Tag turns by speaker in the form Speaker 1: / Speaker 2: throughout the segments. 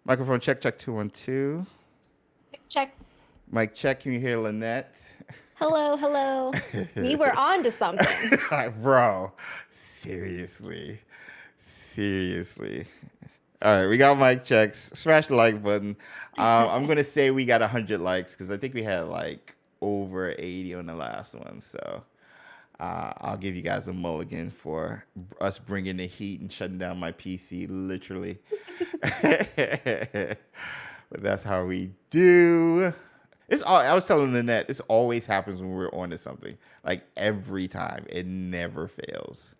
Speaker 1: Microphone check, check 212.
Speaker 2: Check.
Speaker 1: Mic check. Can you hear Lynette?
Speaker 2: Hello, hello. We were on to something.
Speaker 1: Bro, seriously. All right, we got mic checks. Smash the like button. I'm going to say we got 100 likes because I think we had like over 80 on the last one. So I'll give you guys a mulligan for us bringing the heat and shutting down my PC, literally. But that's how we do. I was telling Lynette, this always happens when we're on to something. Like every time. It never fails.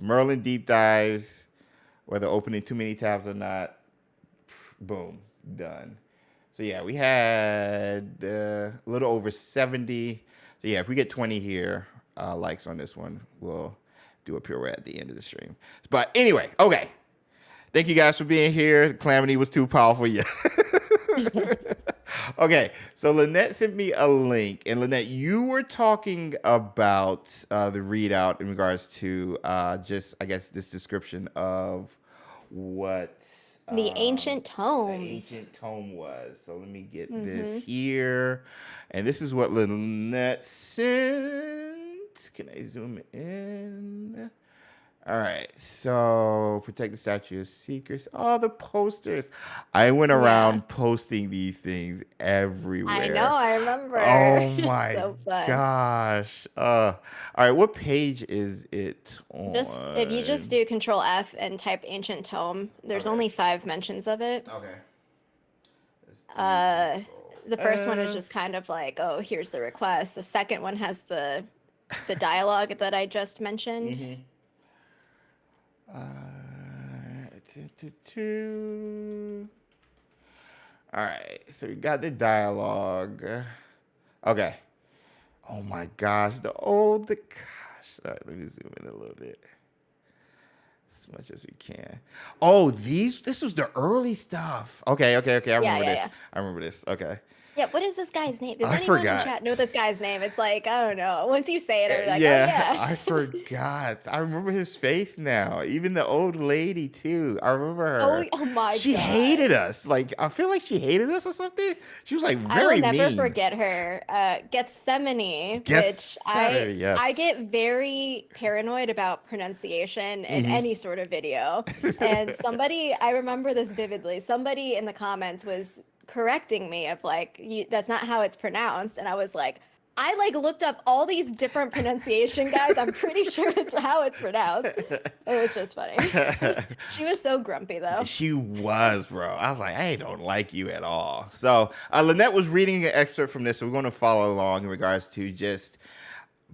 Speaker 1: Merlin deep dives, whether opening too many tabs or not, boom, done. So yeah, we had a little over 70. So yeah, if we get 20 here, likes on this one, we'll do a pirouette at the end of the stream. But anyway, okay. Thank you guys for being here. Calamity was too powerful. Yeah. Okay, so Lynette sent me a link. And Lynette, you were talking about the readout in regards to just, I guess, this description of what
Speaker 2: The ancient tomes.
Speaker 1: The ancient tome was. So let me get this here. And this is what Lynette sent. Can I zoom in? All right, so protect the statue of secrets. Oh, the posters. I went around posting these things everywhere.
Speaker 2: I know, I remember.
Speaker 1: Oh my
Speaker 2: So fun.
Speaker 1: gosh. All right, what page is it on?
Speaker 2: If you just do Control F and type ancient tome, there's only 5 mentions of it.
Speaker 1: Okay.
Speaker 2: The first one is just kind of like, oh, here's the request. The second one has the dialogue that I just mentioned.
Speaker 1: All right, so we got the dialogue. Okay. Oh my gosh, All right, let me zoom in a little bit. As much as we can. Oh, this was the early stuff. Okay. I remember this.
Speaker 2: Yeah.
Speaker 1: I remember this. Okay.
Speaker 2: Yeah, what is this guy's name? Does
Speaker 1: I
Speaker 2: anyone
Speaker 1: forgot.
Speaker 2: in chat know this guy's name? It's like, I don't know. Once you say it, I'm like,
Speaker 1: I forgot. I remember his face now. Even the old lady too. I remember her.
Speaker 2: Oh my god.
Speaker 1: She hated us. Like, I feel like she hated us or something. She was like very mean.
Speaker 2: I will never forget her. Gethsemane, which I get very paranoid about pronunciation in any sort of video. And I remember this vividly. Somebody in the comments was correcting me of like, that's not how it's pronounced, and I was like, I looked up all these different pronunciation guides. I'm pretty sure it's how it's pronounced. It was just funny. She was so grumpy though.
Speaker 1: She was, bro. I was like, I don't like you at all. So Lynette was reading an excerpt from this, so we're going to follow along in regards to just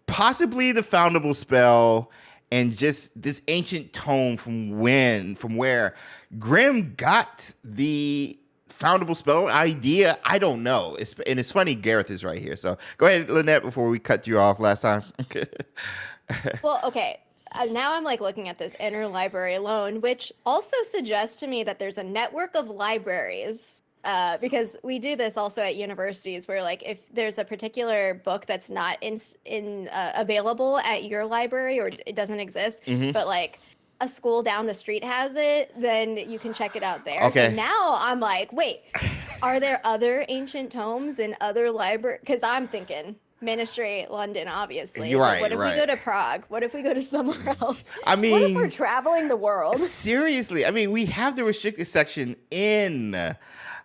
Speaker 1: possibly the foundable spell and just this ancient tome from where Grimm got the foundable spell idea. I don't know. And it's funny, Gareth is right here. So go ahead, Lynette, before we cut you off last time.
Speaker 2: Well, okay. Now I'm like looking at this interlibrary loan, which also suggests to me that there's a network of libraries. Because we do this also at universities where like if there's a particular book that's not available at your library or it doesn't exist, but like a school down the street has it, then you can check it out there.
Speaker 1: Okay.
Speaker 2: So now I'm like, wait, are there other ancient tomes in other libraries? Because I'm thinking Ministry, London, obviously.
Speaker 1: You're right.
Speaker 2: What if we go to Prague? What if we go to somewhere else?
Speaker 1: I mean,
Speaker 2: what if we're traveling the world?
Speaker 1: Seriously, I mean, we have the restricted section in the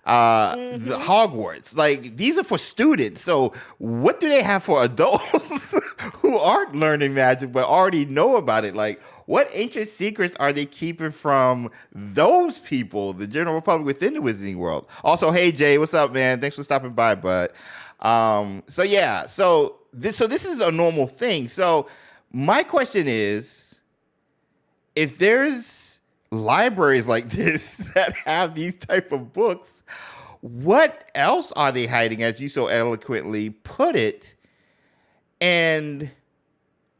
Speaker 1: Hogwarts. Like, these are for students. So what do they have for adults who aren't learning magic but already know about it? Like, what ancient secrets are they keeping from those people, the general public within the Wizarding world? Also, hey Jay, what's up, man? Thanks for stopping by, bud. So this is a normal thing. So my question is, if there's libraries like this that have these type of books, what else are they hiding, as you so eloquently put it? And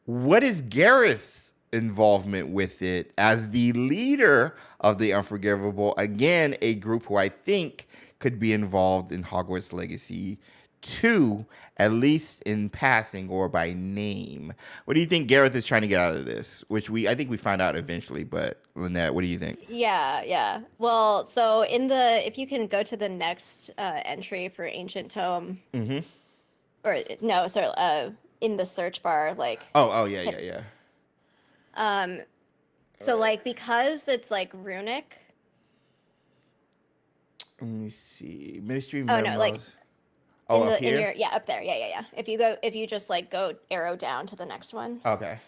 Speaker 1: what is Gareth's involvement with it as the leader of the Unforgivable? Again, a group who I think could be involved in Hogwarts Legacy 2, at least in passing or by name. What do you think Gareth is trying to get out of this? Which I think we find out eventually, but Lynette, what do you think?
Speaker 2: Yeah. Well, so if you can go to the next entry for Ancient Tome, or no, sorry, in the search bar, like.
Speaker 1: Oh yeah.
Speaker 2: So like because it's like runic.
Speaker 1: Let me see. Ministry
Speaker 2: memos.
Speaker 1: No,
Speaker 2: like.
Speaker 1: Up here?
Speaker 2: Up there. Yeah. If you just like go arrow down to the next one.
Speaker 1: Okay.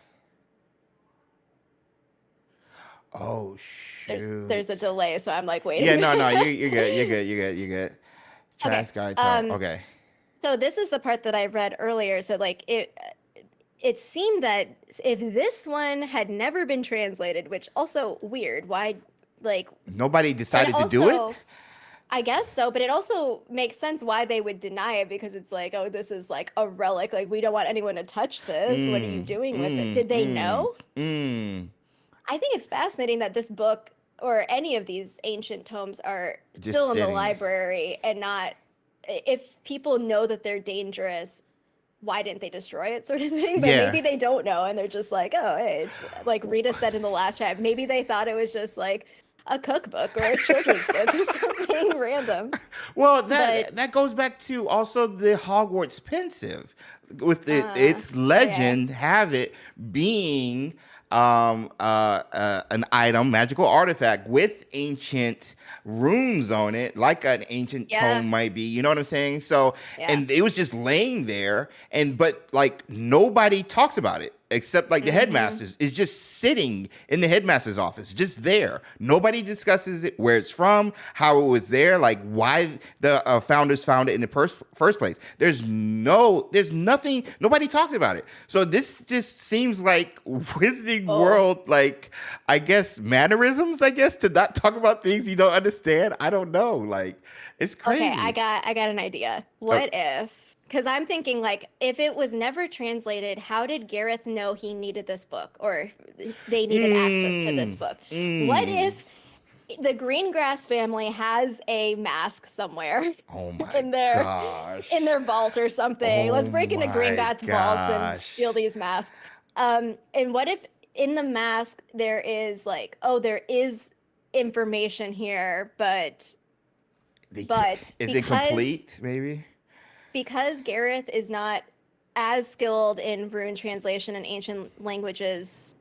Speaker 1: Oh shoot.
Speaker 2: There's a delay, so I'm like waiting.
Speaker 1: Yeah, no, you're good. Transcribe. Okay.
Speaker 2: So this is the part that I read earlier. So like it seemed that if this one had never been translated, which also weird, why like
Speaker 1: nobody decided to do it?
Speaker 2: I guess so, but it also makes sense why they would deny it, because it's like, oh, this is like a relic. Like, we don't want anyone to touch this. What are you doing with it? Did they know? I think it's fascinating that this book or any of these ancient tomes are just still in the library and not, if people know that they're dangerous, why didn't they destroy it, sort of thing? But maybe they don't know and they're just like, oh, hey, it's like Rita said in the last chat, maybe they thought it was just like a cookbook or a children's book or something random.
Speaker 1: Well, that goes back to also the Hogwarts pensive with its legend, have it being an item, magical artifact with ancient runes on it, like an ancient tome might be. You know what I'm saying? So, and it was just laying there, but like nobody talks about it. Except like the headmasters. It's just sitting in the headmaster's office, just there. Nobody discusses it, where it's from, how it was there, like why the founders found it in the first place. There's nothing, nobody talks about it. So this just seems like Wizarding World, like, I guess, mannerisms, to not talk about things you don't understand. I don't know. Like, it's crazy.
Speaker 2: Okay, I got an idea. What if, because I'm thinking, like, if it was never translated, how did Gareth know he needed this book or they needed access to this book? What if the Greengrass family has a mask somewhere in their vault or something? Let's break into Greengrass vaults and steal these masks. And what if in the mask there is like, there is information here, but
Speaker 1: is it complete, maybe?
Speaker 2: Because Gareth is not as skilled in rune translation and ancient languages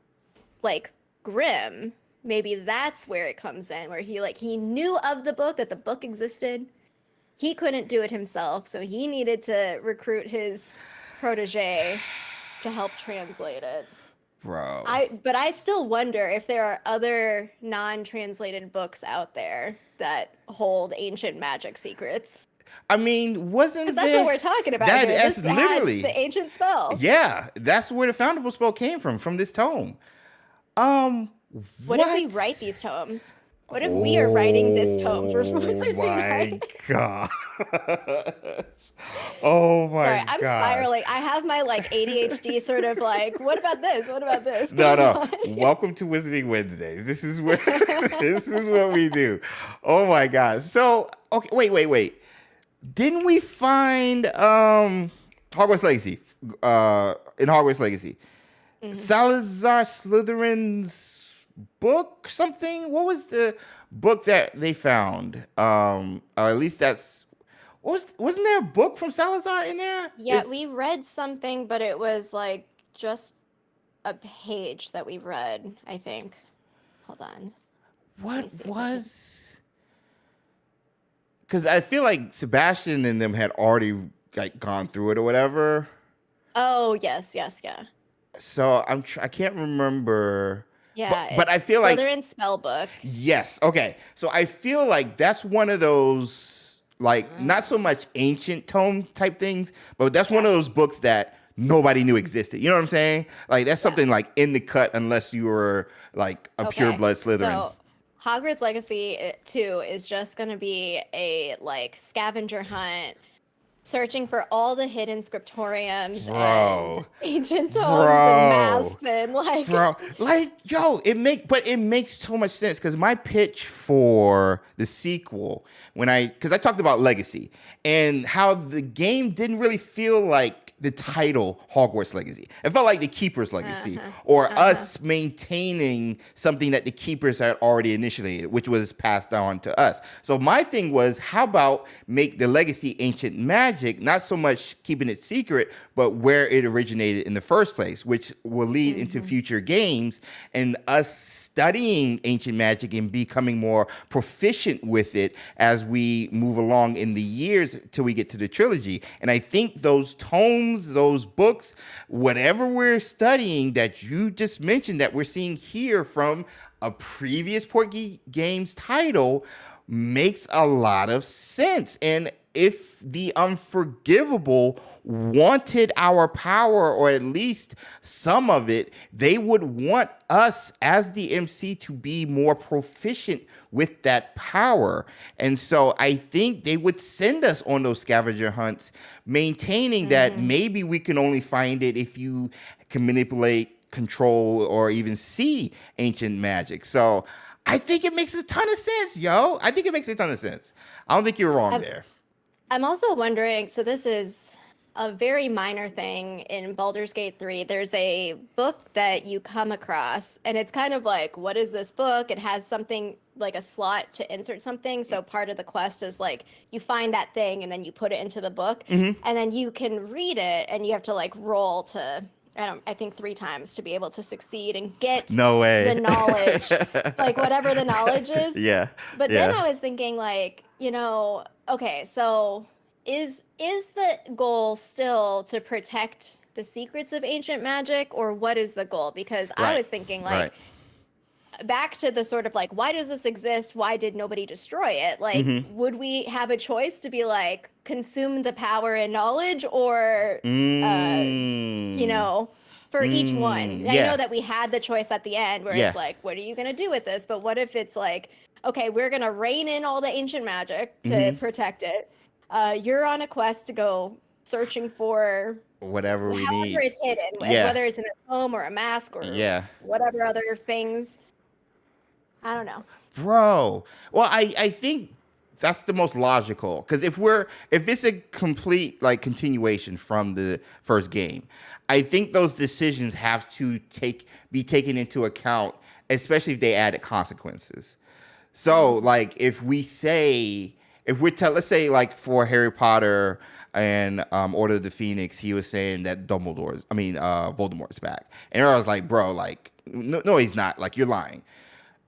Speaker 2: like Grimm, maybe that's where it comes in, where he knew of the book, that the book existed. He couldn't do it himself, so he needed to recruit his protege to help translate it.
Speaker 1: Bro.
Speaker 2: But I still wonder if there are other non-translated books out there that hold ancient magic secrets.
Speaker 1: I mean, wasn't
Speaker 2: that's what we're talking about.
Speaker 1: That's literally
Speaker 2: the ancient spell.
Speaker 1: Yeah, that's where the foundable spell came from this tome. Um,
Speaker 2: What if we write these tomes? What if we are writing this tome for sponsors to
Speaker 1: my
Speaker 2: write?
Speaker 1: god. Oh my
Speaker 2: Sorry, I'm
Speaker 1: gosh.
Speaker 2: spiraling. I have my like ADHD sort of like, what about this? What about this
Speaker 1: No,
Speaker 2: going
Speaker 1: no.
Speaker 2: on?
Speaker 1: Welcome to Wizarding Wednesdays. This is where this is what we do. Oh my gosh. So, okay, wait. Didn't we find Hogwarts Legacy? In Hogwarts Legacy. Salazar Slytherin's book, something. What was the book that they found? At least that's wasn't there a book from Salazar in there?
Speaker 2: Yeah, we read something, but it was like just a page that we read, I think. Hold on.
Speaker 1: What was? Because I feel like Sebastian and them had already like gone through it or whatever.
Speaker 2: Oh yes, yeah.
Speaker 1: So I can't remember.
Speaker 2: Yeah,
Speaker 1: but I feel like
Speaker 2: Slytherin spell book.
Speaker 1: Yes. Okay. So I feel like that's one of those like not so much ancient tome type things, but that's one of those books that nobody knew existed. You know what I'm saying? Like that's something like in the cut unless you were like a pure blood Slytherin.
Speaker 2: So Hogwarts Legacy 2 is just going to be a like scavenger hunt searching for all the hidden scriptoriums and ancient tomes and masks and
Speaker 1: it makes so much sense because my pitch for the sequel because I talked about Legacy and how the game didn't really feel like the title Hogwarts Legacy. It felt like the Keeper's Legacy or us maintaining something that the Keepers had already initiated, which was passed on to us. So my thing was, how about make the Legacy ancient magic, not so much keeping it secret, but where it originated in the first place, which will lead into future games and us studying ancient magic and becoming more proficient with it as we move along in the years till we get to the trilogy. And I think those tomes, those books, whatever we're studying that you just mentioned that we're seeing here from a previous Porgy Games title makes a lot of sense. And if the Unforgivable wanted our power, or at least some of it, they would want us as the MC to be more proficient with that power. And so I think they would send us on those scavenger hunts, maintaining that maybe we can only find it if you can manipulate, control, or even see ancient magic. So I think it makes a ton of sense, yo. I think it makes a ton of sense. I don't think you're wrong there.
Speaker 2: I'm also wondering, so this is a very minor thing in Baldur's Gate 3. There's a book that you come across, and it's kind of like, what is this book? It has something like a slot to insert something. So part of the quest is like, you find that thing and then you put it into the book, and then you can read it, and you have to like roll to, I think 3 times to be able to succeed and get the knowledge, like whatever the knowledge is.
Speaker 1: Yeah.
Speaker 2: But then I was thinking like, okay, so is the goal still to protect the secrets of ancient magic, or what is the goal? Because I was thinking like back to the sort of like, why does this exist? Why did nobody destroy it? Like, would we have a choice to be like, consume the power and knowledge, or, for each one? I know that we had the choice at the end where it's like, what are you going to do with this? But what if it's like, okay, we're going to rein in all the ancient magic to protect it. You're on a quest to go searching for
Speaker 1: whatever we need.
Speaker 2: However it's hidden, whether it's in a tome or a mask or whatever other things. I don't know.
Speaker 1: Bro. Well, I think that's the most logical, because if it's a complete like continuation from the first game, I think those decisions have to be taken into account, especially if they added consequences. So like if let's say like for Harry Potter and Order of the Phoenix, he was saying that Voldemort's back, and I was like, bro, like no, he's not. Like, you're lying.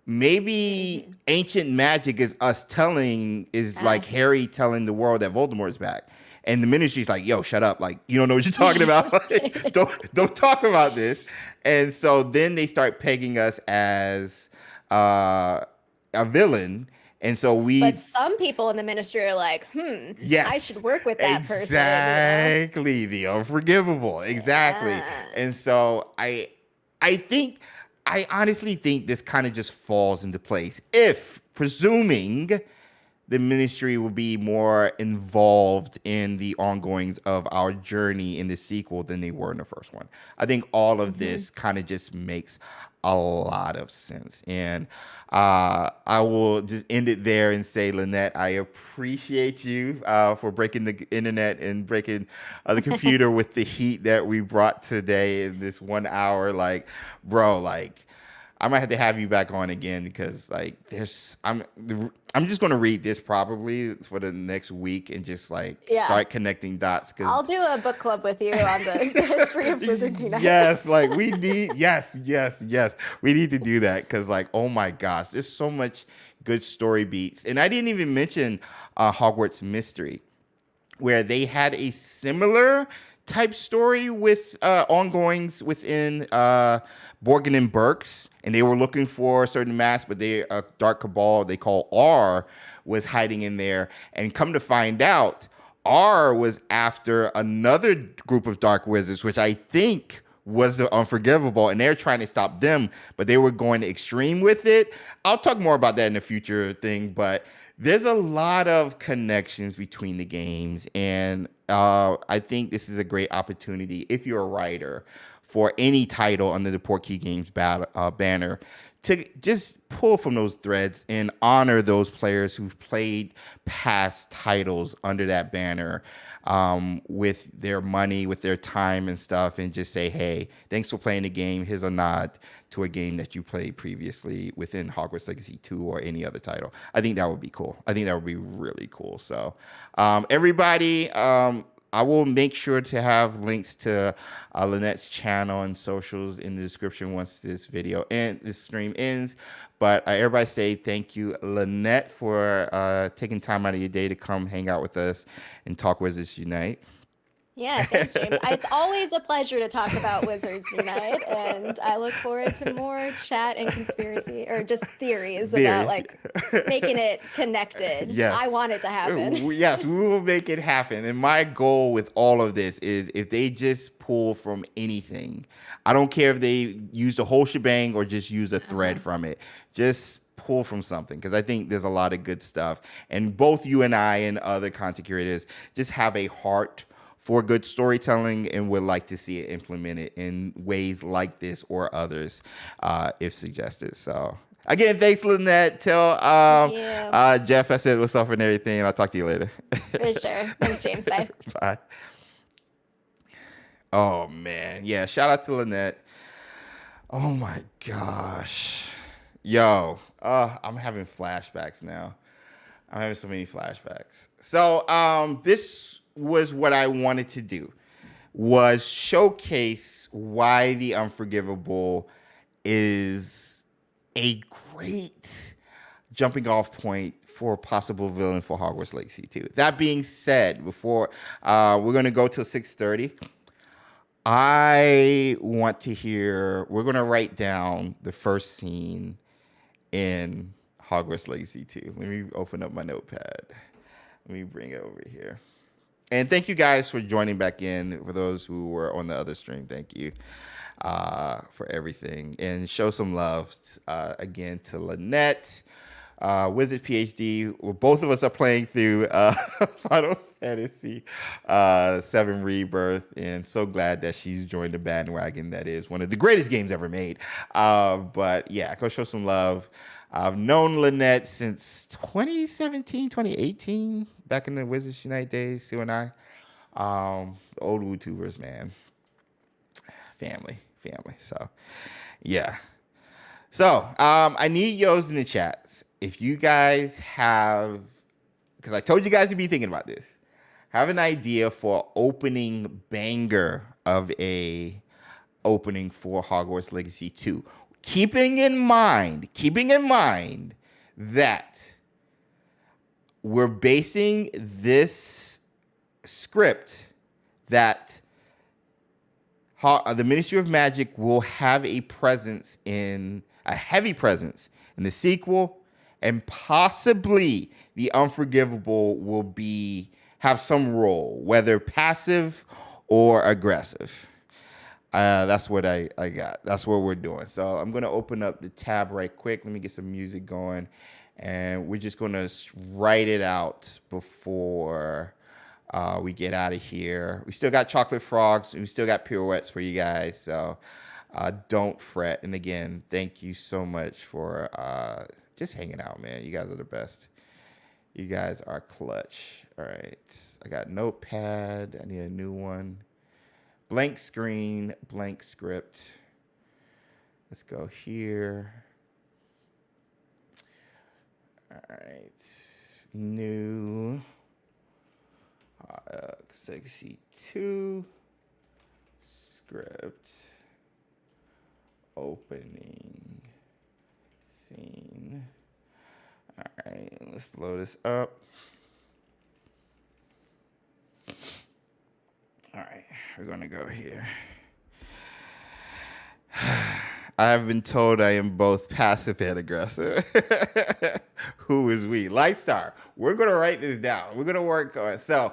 Speaker 1: Maybe ancient magic is like Harry telling the world that Voldemort's back. And the ministry's like, yo, shut up. Like, you don't know what you're talking about. Like, don't talk about this. And so then they start pegging us as a villain. And so
Speaker 2: But some people in the ministry are like, I should work with that person.
Speaker 1: Exactly. The Unforgivable. Exactly. Yeah. And so I think I honestly think this kind of just falls into place if, presuming the ministry will be more involved in the ongoings of our journey in the sequel than they were in the first one. I think all of this kind of just makes a lot of sense. And I will just end it there and say, Lynette, I appreciate you for breaking the internet and breaking the computer with the heat that we brought today in this 1 hour. Like, bro, like, I might have to have you back on again because like I'm just gonna read this probably for the next week and just like start connecting dots. Cause
Speaker 2: I'll do a book club with you on the history of Wizards Unite.
Speaker 1: Yes, like we need yes, we need to do that because like oh my gosh, there's so much good story beats, and I didn't even mention Hogwarts Mystery, where they had a similar type story with ongoings within Borgin and Burks, and they were looking for a certain mask, but a dark cabal they call R was hiding in there, and come to find out, R was after another group of dark wizards, which I think was the Unforgivable, and they're trying to stop them, but they were going extreme with it. I'll talk more about that in a future thing, but there's a lot of connections between the games, and I think this is a great opportunity if you're a writer for any title under the Portkey Games banner to just pull from those threads and honor those players who've played past titles under that banner with their money, with their time and stuff, and just say, hey, thanks for playing the game. Here's a nod to a game that you played previously within Hogwarts Legacy 2 or any other title. I think that would be cool. I think that would be really cool. So everybody, I will make sure to have links to Lynette's channel and socials in the description once this video and this stream ends. But everybody say thank you, Lynette, for taking time out of your day to come hang out with us and talk Wizards Unite.
Speaker 2: Yeah, thanks, James. It's always a pleasure to talk about Wizards Unite, and I look forward to more chat and conspiracy or just theories about like making it connected.
Speaker 1: Yes.
Speaker 2: I want it to happen.
Speaker 1: Yes, we will make it happen. And my goal with all of this is if they just pull from anything, I don't care if they use the whole shebang or just use a thread from it. Just pull from something, because I think there's a lot of good stuff. And both you and I and other content creators just have a heart for good storytelling and would like to see it implemented in ways like this or others if suggested. So again, thanks, Lynette. Tell Jeff I said what's up and everything, and I'll talk to you later.
Speaker 2: For sure. Thanks, James. Bye.
Speaker 1: Bye. Oh, man. Yeah, shout out to Lynette. Oh, my gosh. Yo, I'm having flashbacks now. I'm having so many flashbacks. So this was what I wanted to do, was showcase why the Unforgivable is a great jumping off point for a possible villain for Hogwarts Legacy 2. That being said, before we're going to go till 6:30, I want to hear, we're going to write down the first scene in Hogwarts Legacy 2. Let me open up my notepad. Let me bring it over here. And thank you guys for joining back in. For those who were on the other stream, thank you for everything. And show some love again to Lynette, Wizard PhD. Well, both of us are playing through Final Fantasy 7 Rebirth, and so glad that she's joined the bandwagon. That is one of the greatest games ever made. But yeah, go show some love. I've known Lynette since 2017, 2018, back in the Wizards Unite days, Sue and I. Old YouTubers, man. Family. So, yeah. So, I need yo's in the chats. If you guys have, because I told you guys to be thinking about this, have an idea for opening banger of a opening for Hogwarts Legacy 2. Keeping in mind that we're basing this script that the Ministry of Magic will have a heavy presence in the sequel, and possibly the Unforgivable will have some role, whether passive or aggressive. That's what I got. That's what we're doing. So I'm going to open up the tab right quick. Let me get some music going. And we're just going to write it out before we get out of here. We still got chocolate frogs. We still got pirouettes for you guys. So don't fret. And again, thank you so much for just hanging out, man. You guys are the best. You guys are clutch. All right. I got notepad. I need a new one. Blank screen, blank script. Let's go here. All right. New. Legacy 2. Script. Opening. Scene. All right. Let's blow this up. All right, we're going to go here. I have been told I am both passive and aggressive. Who is we? Lightstar. We're going to write this down. We're going to work on it. So,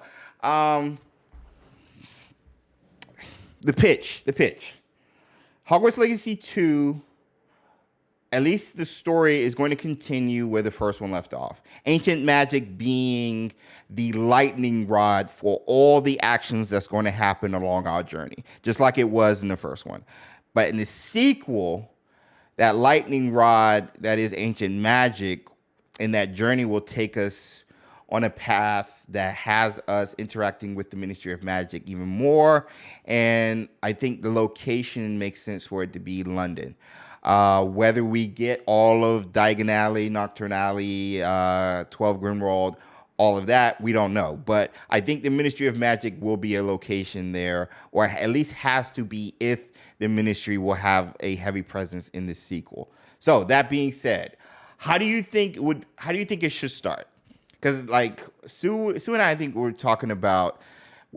Speaker 1: the pitch. Hogwarts Legacy 2, at least the story is going to continue where the first one left off. Ancient magic being the lightning rod for all the actions that's going to happen along our journey, just like it was in the first one. But in the sequel, that lightning rod that is ancient magic in that journey will take us on a path that has us interacting with the Ministry of Magic even more. And I think the location makes sense for it to be London. Whether we get all of Diagon Alley, Nocturne Alley, 12 Grimwald, all of that, we don't know. But I think the Ministry of Magic will be a location there, or at least has to be if the Ministry will have a heavy presence in the sequel. So that being said, how do you think it should start? Because like Sue and I think we're talking about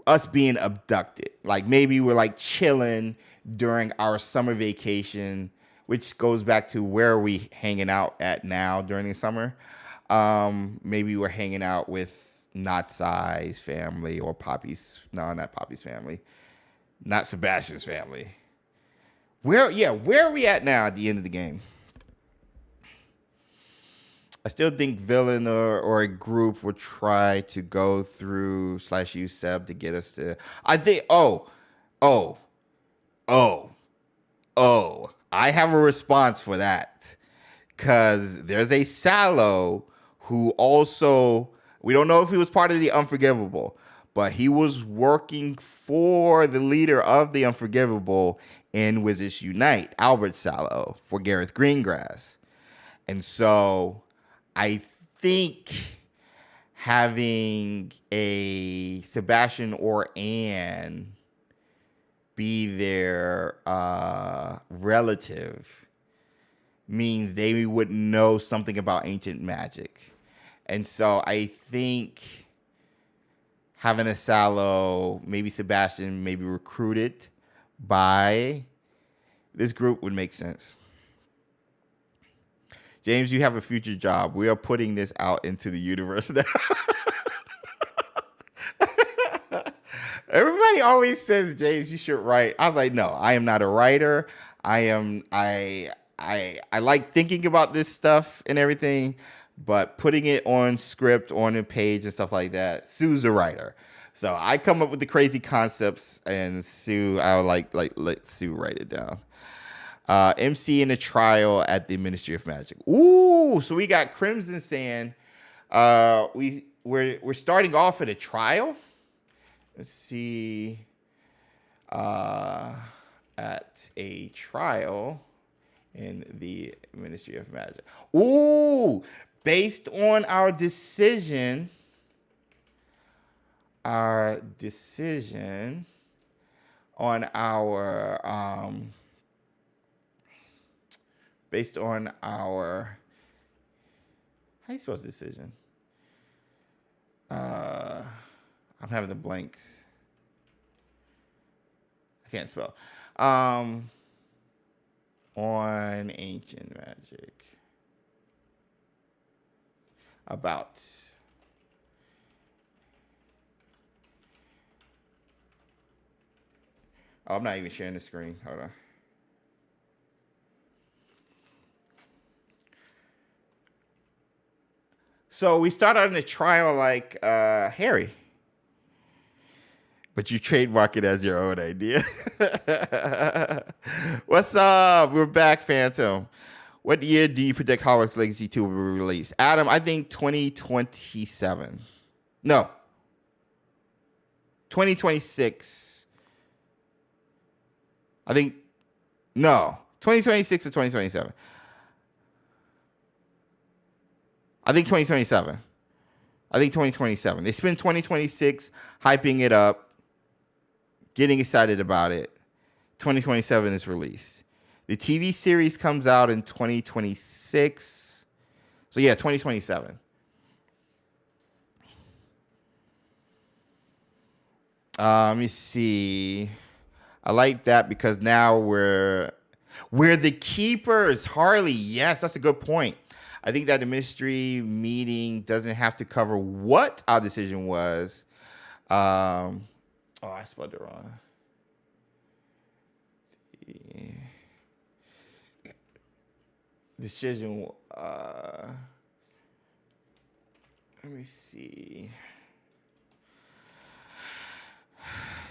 Speaker 1: us being abducted. Like maybe we're like chilling during our summer vacation, which goes back to where are we hanging out at now during the summer. Maybe we're hanging out with not Sai's family or Poppy's. No, not Poppy's family. Not Sebastian's family. Where are we at now at the end of the game? I still think villain or a group will try to go through / use Seb to get us to. I think. I have a response for that, because there's a Sallow who also, we don't know if he was part of the Unforgivable, but he was working for the leader of the Unforgivable in Wizards Unite, Albert Sallow, for Gareth Greengrass. And so I think having a Sebastian or Anne be their relative means they would know something about ancient magic. And so I think having a Sallow, maybe Sebastian, maybe recruited by this group would make sense. James, you have a future job. We are putting this out into the universe now. Everybody always says, James, you should write. I was like, no, I am not a writer. I like thinking about this stuff and everything, but putting it on script, on a page and stuff like that, Sue's a writer. So I come up with the crazy concepts, and Sue, I would like let Sue write it down. MC in a trial at the Ministry of Magic. Ooh, so we got Crimson Sand. We're starting off at a trial. Let's see. At a trial in the Ministry of Magic. Ooh, based on our decision on our based on our, how you spell decision? I'm having the blanks. I can't spell. On ancient magic. About. Oh, I'm not even sharing the screen. Hold on. So we started on the trial like Harry. But you trademark it as your own idea. What's up? We're back, Phantom. What year do you predict Hogwarts Legacy 2 will be released? Adam, I think 2027. No. 2026. I think, no. 2026 or 2027. I think 2027. I think 2027. They spent 2026 hyping it up, getting excited about it. 2027 is released. The TV series comes out in 2026. So yeah, 2027. Let me see. I like that because now we're the keepers. Harley, yes, that's a good point. I think that the ministry meeting doesn't have to cover what our decision was. I spelled it wrong. Decision. Let me see.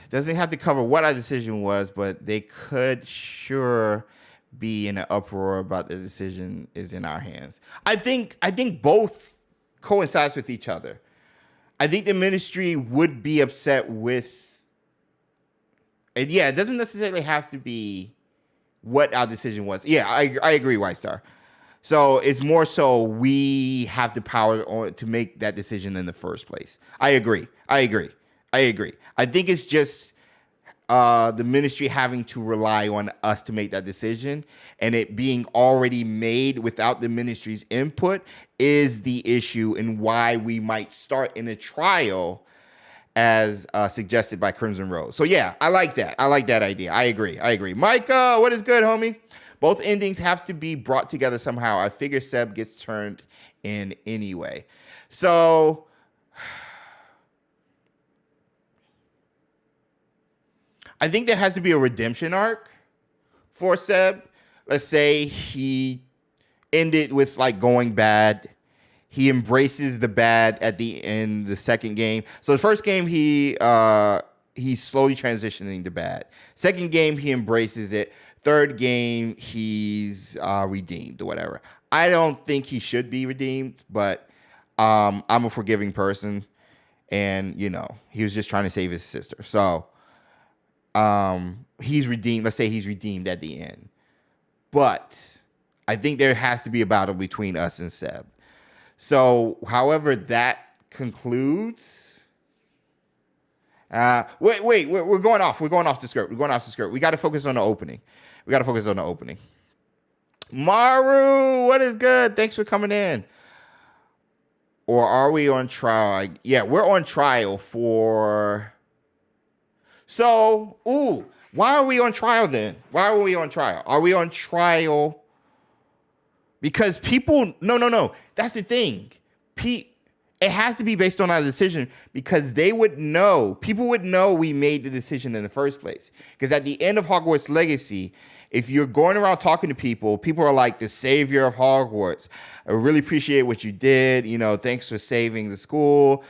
Speaker 1: Doesn't have to cover what our decision was, but they could sure be in an uproar about the decision is in our hands. I think both coincides with each other. I think the ministry would be upset with, and yeah, it doesn't necessarily have to be what our decision was. Yeah, I agree, White Star. So it's more so we have the power to make that decision in the first place. I agree. I think it's just the ministry having to rely on us to make that decision, and it being already made without the ministry's input is the issue, and why we might start in a trial as suggested by Crimson Rose. So yeah, I like that. I like that idea. I agree. Micah, what is good, homie? Both endings have to be brought together somehow. I figure Seb gets turned in anyway. So I think there has to be a redemption arc for Seb. Let's say he ended with like going bad. He embraces the bad at the end of the second game. So the first game, he's slowly transitioning to bad. Second game, he embraces it. Third game, he's redeemed or whatever. I don't think he should be redeemed, but I'm a forgiving person. And, he was just trying to save his sister. So he's redeemed. Let's say he's redeemed at the end. But I think there has to be a battle between us and Seb. So, however that concludes. Wait, we're going off. We're going off the script. We got to focus on the opening. Maru, what is good? Thanks for coming in. Or are we on trial? Yeah, we're on trial for. So, why are we on trial then? Are we on trial? Because people, no. That's the thing. It has to be based on our decision because people would know we made the decision in the first place. Because at the end of Hogwarts Legacy, if you're going around talking to people are like the savior of Hogwarts. I really appreciate what you did. Thanks for saving the school.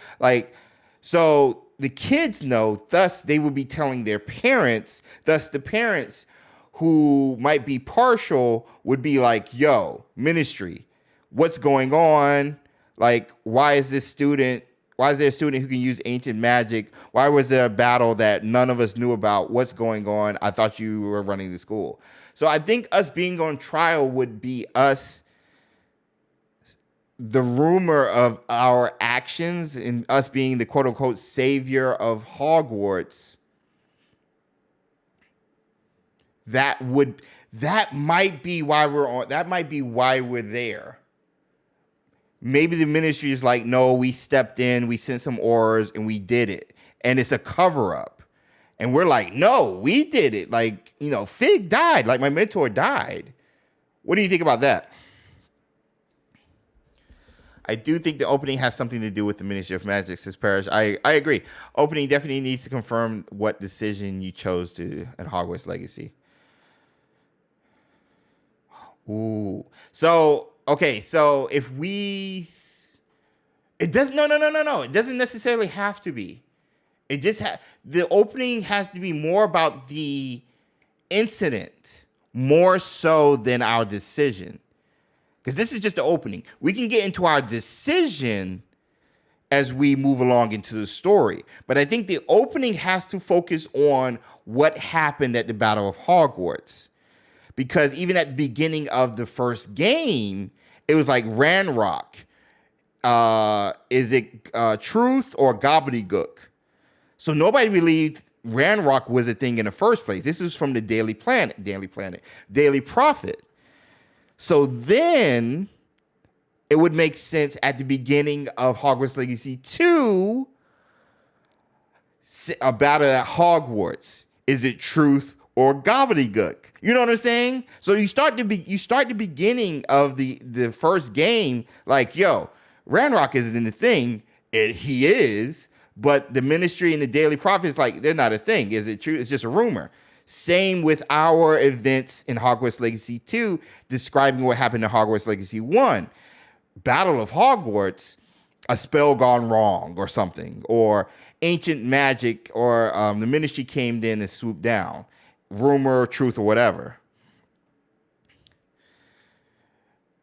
Speaker 1: So the kids know, thus they will be telling their parents, thus the parents who might be partial would be like, yo, ministry, what's going on? Why is there a student who can use ancient magic? Why was there a battle that none of us knew about? What's going on? I thought you were running the school. So I think us being on trial would be us, the rumor of our actions and us being the quote unquote savior of Hogwarts. That might be why we're there. Maybe the ministry is like, no, we stepped in, we sent some orders, and we did it. And it's a cover-up. And we're like, no, we did it. Fig died. My mentor died. What do you think about that? I do think the opening has something to do with the Ministry of Magic, says Parrish. I agree. Opening definitely needs to confirm what decision you chose to in Hogwarts Legacy. Ooh. So, okay. So if we... It doesn't... No. It doesn't necessarily have to be. It just... The opening has to be more about the incident, more so than our decision. Because this is just the opening. We can get into our decision as we move along into the story. But I think the opening has to focus on what happened at the Battle of Hogwarts. Because even at the beginning of the first game, it was like Ranrock. Is it truth or gobbledygook? So nobody believed Ranrock was a thing in the first place. This was from the Daily Prophet. So then it would make sense at the beginning of Hogwarts Legacy 2, a battle at Hogwarts. Is it truth or gobbledygook? You know what I'm saying? So you start the beginning of the first game like, yo, Ranrock isn't in the thing. He is, but the Ministry and the Daily Prophet is like, they're not a thing. Is it true? It's just a rumor. Same with our events in Hogwarts Legacy 2, describing what happened in Hogwarts Legacy 1. Battle of Hogwarts, a spell gone wrong or something, or ancient magic, or the Ministry came in and swooped down. Rumor, truth, or whatever.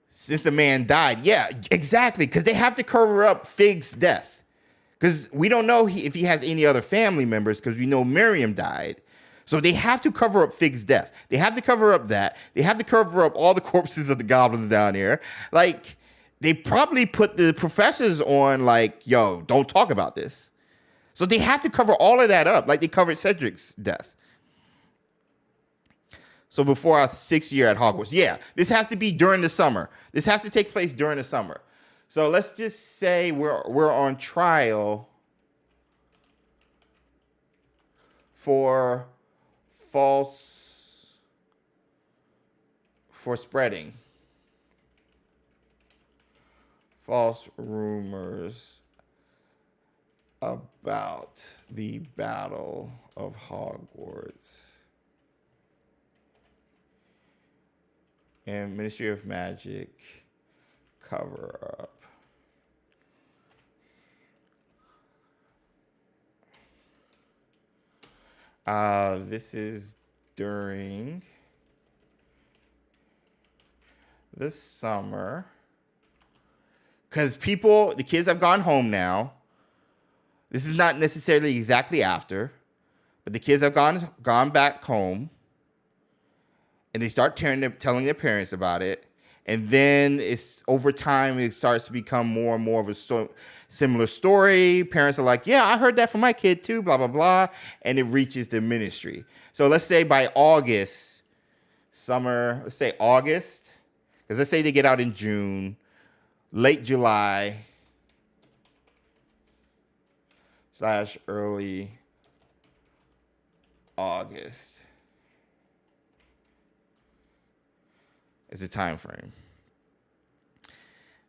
Speaker 1: Since a man died. Yeah, exactly, because they have to cover up Fig's death. Because we don't know if he has any other family members, because we know Miriam died. So they have to cover up Fig's death. They have to cover up that. They have to cover up all the corpses of the goblins down here. Like, they probably put the professors on, like, yo, don't talk about this. So they have to cover all of that up, like they covered Cedric's death. So before our 6th year at Hogwarts. Yeah, this has to be during the summer. This has to take place during the summer. So let's just say we're on trial for spreading false rumors about the Battle of Hogwarts. And Ministry of Magic cover up. This is during the summer. Because the kids have gone home now. This is not necessarily exactly after, but the kids have gone back home. And they start telling their parents about it. And then it's over time, it starts to become more and more of a similar story. Parents are like, yeah, I heard that from my kid too, blah, blah, blah. And it reaches the Ministry. So let's say by August, let's say August. Because let's say they get out in June, late July / early August. Is the time frame.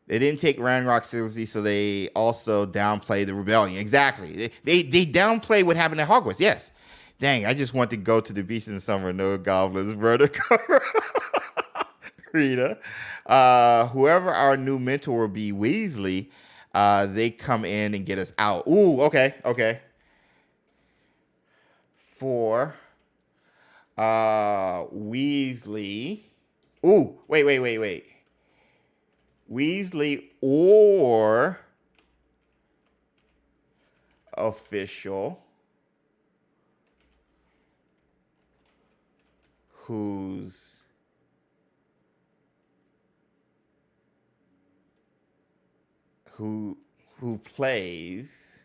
Speaker 1: They didn't take Ranrock seriously, so they also downplay the rebellion. Exactly. They downplay what happened at Hogwarts. Yes. Dang, I just want to go to the beach in the summer. No goblins, murder cover. Rita. Whoever our new mentor will be, Weasley, they come in and get us out. Ooh, okay. For Weasley. Ooh, wait. Weasley or official who plays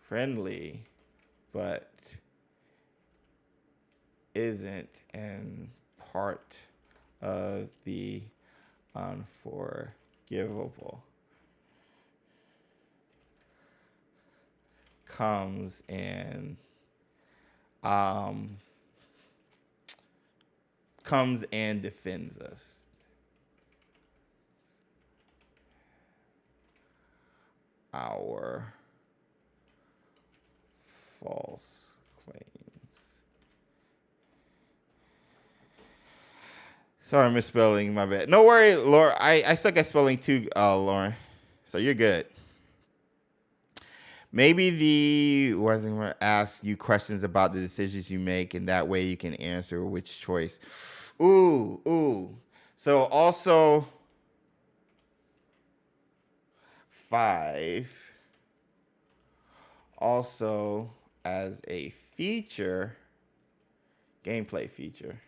Speaker 1: friendly but isn't in part of the unforgivable comes and defends us. our false claims. Sorry, I'm misspelling. My bad. No worry, Laura. I suck at spelling too, Lauren. So you're good. Maybe the wasn't going to ask you questions about the decisions you make, and that way you can answer which choice. Ooh. So also 5. Also as a feature, gameplay feature.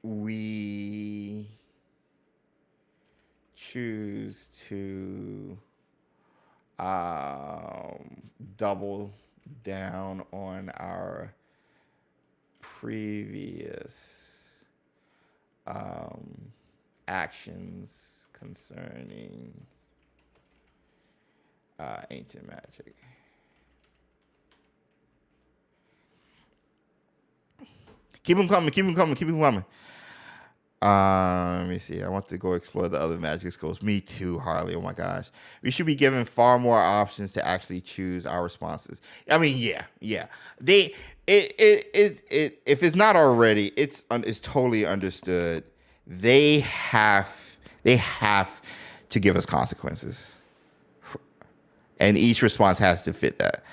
Speaker 1: We choose to double down on our previous actions concerning ancient magic. Keep them coming. Let me see. I want to go explore the other magic schools. Me too, Harley. Oh my gosh. We should be given far more options to actually choose our responses. I mean, yeah. If it's not already, it's totally understood. They have to give us consequences, and each response has to fit that.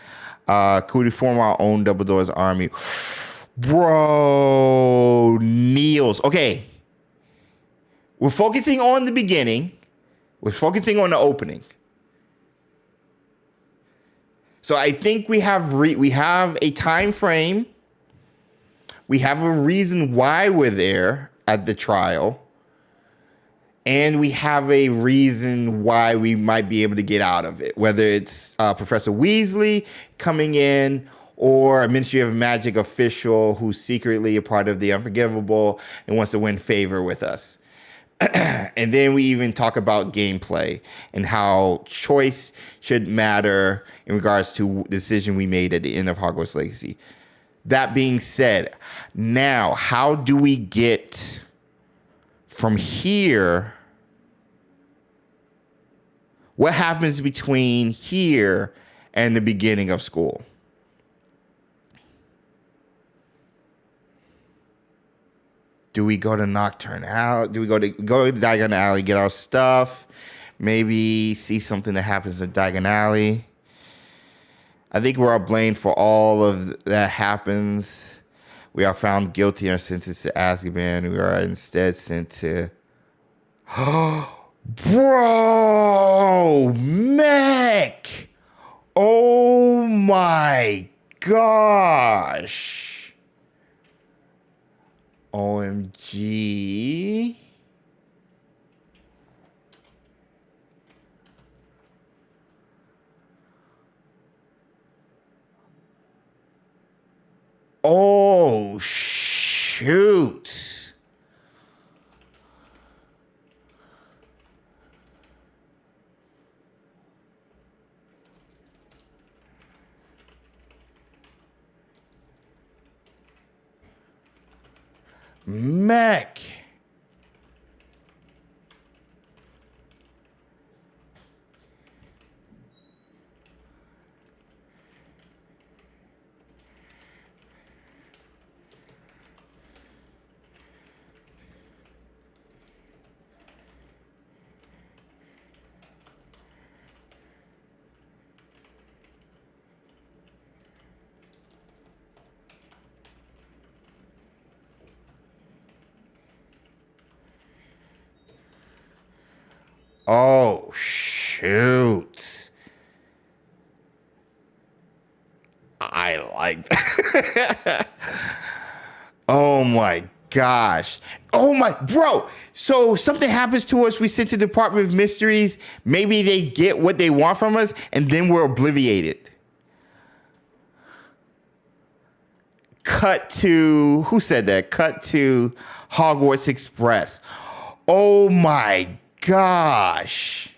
Speaker 1: Could we form our own Dumbledore's army? Bro, Niels. Okay. We're focusing on the beginning. We're focusing on the opening. So I think we have a time frame. We have a reason why we're there at the trial. And we have a reason why we might be able to get out of it. Whether it's Professor Weasley coming in or a Ministry of Magic official who's secretly a part of the Unforgivable and wants to win favor with us. And then we even talk about gameplay and how choice should matter in regards to the decision we made at the end of Hogwarts Legacy. That being said, now how do we get from here? What happens between here and the beginning of school? Do we go to Nocturne Alley? Do we go to Diagon Alley, get our stuff? Maybe see something that happens at Diagon Alley. I think we're all blamed for all of that happens. We are found guilty and sentenced to Azkaban. We are instead sent to... Bro! Mech! Oh my gosh! OMG. Oh, shoot. Mech. Oh, shoot. I like that. Oh, my gosh. Oh, my, bro. So something happens to us. We sent to the Department of Mysteries. Maybe they get what they want from us, and then we're obliviated. Cut to, who said that? Cut to Hogwarts Express. Oh, my gosh.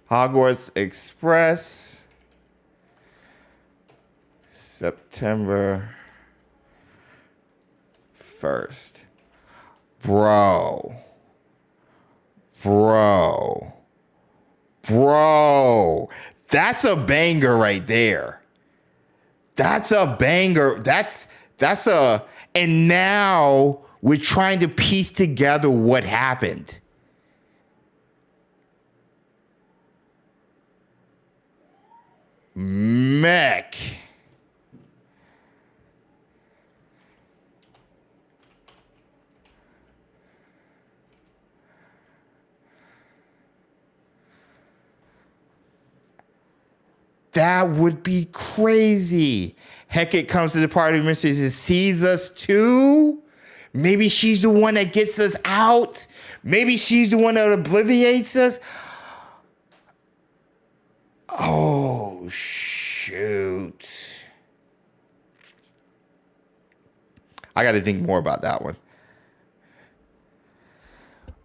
Speaker 1: Hogwarts Express, September 1st. Bro. That's a banger right there. That's a banger. That's a, and now we're trying to piece together what happened. Mech. That would be crazy. Hecate comes to the party of mysteries and sees us too. Maybe she's the one that gets us out. Maybe she's the one that obliviates us. Oh, shoot. I got to think more about that one.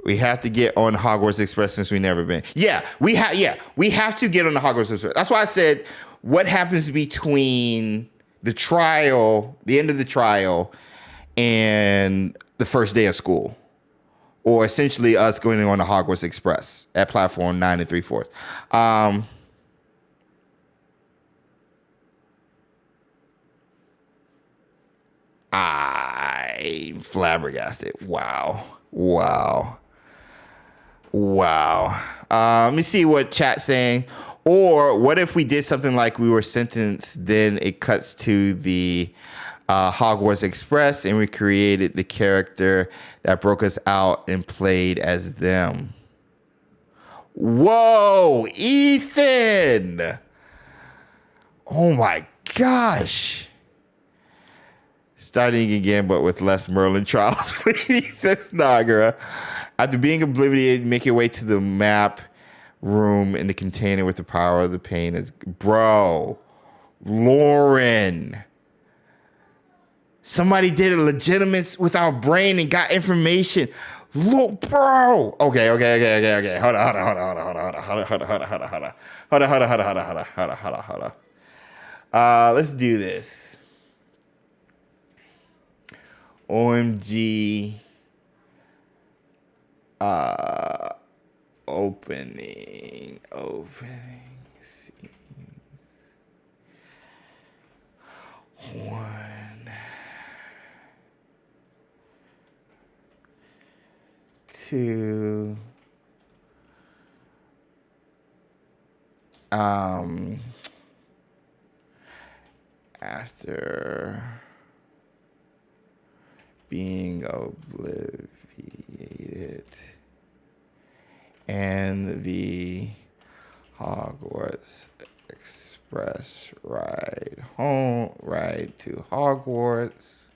Speaker 1: We have to get on Hogwarts Express since we've never been. Yeah, we have to get on the Hogwarts Express. That's why I said what happens between the trial, the end of the trial, and the first day of school. Or essentially us going on the Hogwarts Express at platform 9 3/4. I'm flabbergasted. Wow. Let me see what chat's saying. Or what if we did something like we were sentenced, then it cuts to the Hogwarts Express and we created the character that broke us out and played as them. Whoa, Ethan! Oh my gosh. Starting again, but with less Merlin trials. He says Nagra. After being obliviated, make your way to the map room in the container with the power of the pain. Bro, Lauren. Somebody did a legitimate with our brain and got information. Look, bro. Okay. Hold on. Let's do this. OMG. Opening scene. 1, 2. After being obliviated and the Hogwarts Express ride to Hogwarts,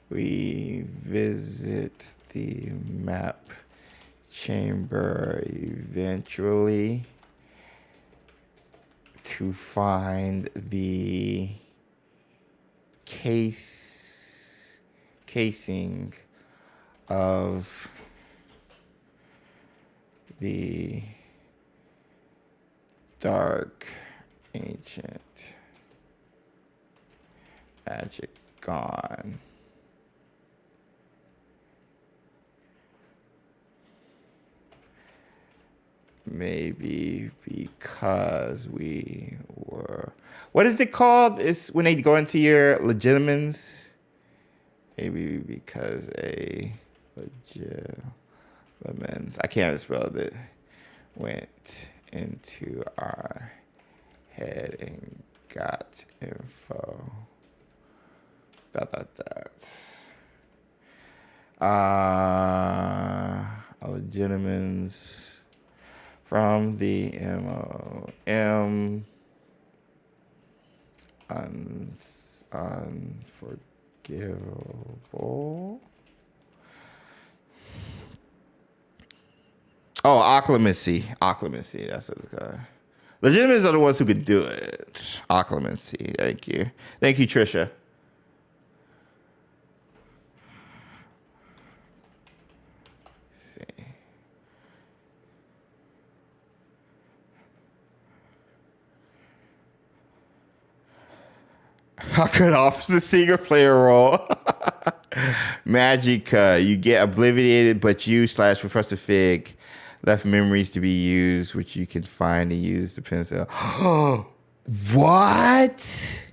Speaker 1: we visit the map chamber eventually to find the casing of the dark ancient magic gone. Maybe because we were... What is it called? It's when they go into your legitimens. Maybe because a legitimens, I can't spell it, went into our head and got info. A legitimens from the MOM unforgivable. Oh, occlumency. That's what it's called. Legitimate are the ones who can do it. Occlumency. Thank you, Trisha. Let's see. Could offers a single player role. Magic, you get obliterated, but you/Professor Fig left memories to be used, which you can find and use the pencil. What?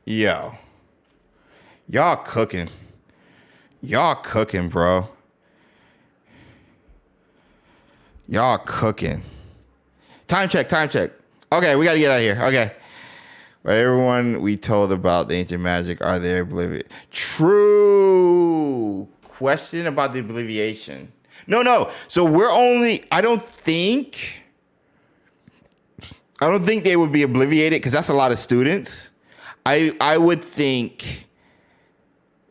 Speaker 1: Yo. Y'all cooking. Y'all cooking, bro. Y'all cooking. Time check. Okay, we gotta get out of here. Okay. But everyone we told about the ancient magic are there oblivious. True. Question about the obliviation. No. So I don't think they would be obliviated because that's a lot of students. I would think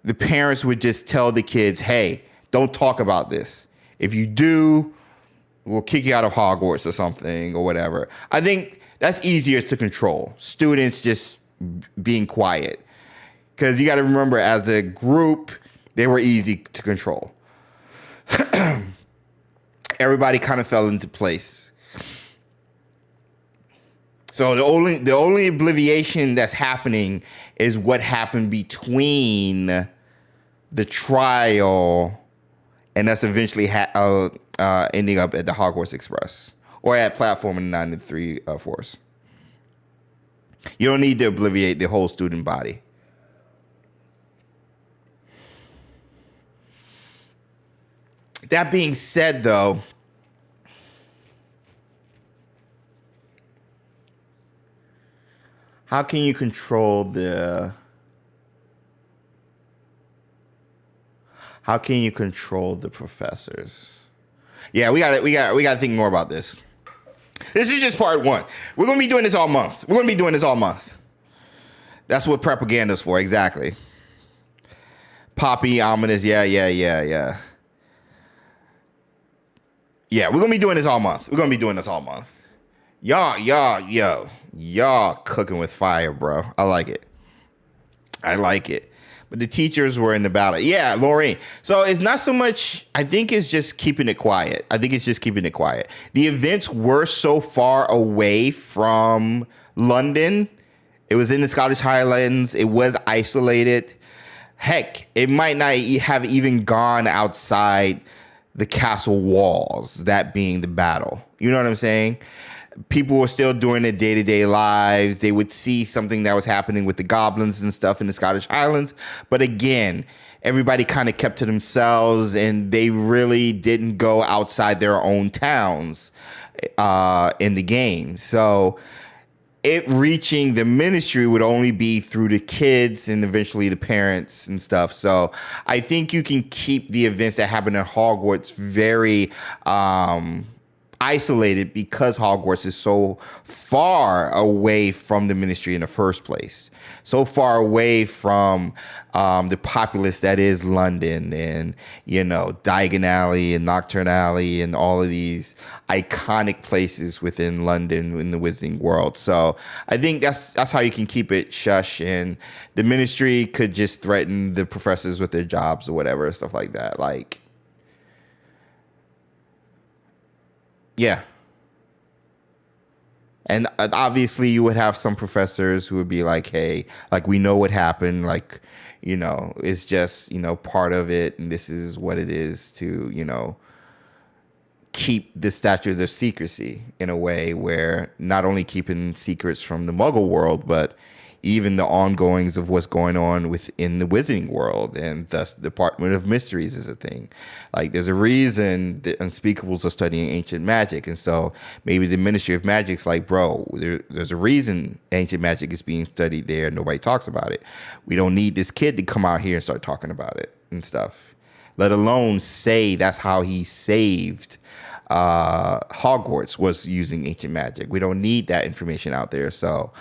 Speaker 1: the parents would just tell the kids, hey, don't talk about this. If you do, we'll kick you out of Hogwarts or something or whatever. I think that's easier to control. Students just being quiet. Because you got to remember, as a group, they were easy to control. Everybody kind of fell into place. So the only obliviation that's happening is what happened between the trial and us eventually ending up at the Hogwarts Express or at platform in the 93 Force. You don't need to obliviate the whole student body. That being said, though, how can you control the professors? Yeah, we got to think more about this. This is just part one. We're going to be doing this all month. That's what propaganda's for, exactly. Poppy, ominous, yeah. Yeah, we're going to be doing this all month. Y'all cooking with fire, bro. I like it. But the teachers were in the battle. Yeah, Lorraine. So it's not so much, I think it's just keeping it quiet. The events were so far away from London. It was in the Scottish Highlands. It was isolated. Heck, it might not have even gone outside the castle walls, that being the battle. You know what I'm saying? People were still doing their day-to-day lives. They would see something that was happening with the goblins and stuff in the Scottish Highlands. But again, everybody kind of kept to themselves, and they really didn't go outside their own towns in the game. So it reaching the ministry would only be through the kids and eventually the parents and stuff. So I think you can keep the events that happen in Hogwarts very isolated because Hogwarts is so far away from the ministry in the first place, so far away from the populace that is London and, Diagon Alley and Nocturne Alley and all of these iconic places within London in the Wizarding world. So I think that's how you can keep it shush, and the ministry could just threaten the professors with their jobs or whatever, stuff like that. Yeah. And obviously you would have some professors who would be like, hey, we know what happened. It's just, part of it. And this is what it is to, keep the statute of secrecy in a way where not only keeping secrets from the Muggle world, but, even the ongoings of what's going on within the wizarding world, and thus the Department of Mysteries is a thing. Like, there's a reason the Unspeakables are studying ancient magic, and so maybe the Ministry of Magic's like, bro, there's a reason ancient magic is being studied there. Nobody talks about it. We don't need this kid to come out here and start talking about it and stuff. Let alone say that's how he saved Hogwarts, was using ancient magic. We don't need that information out there. So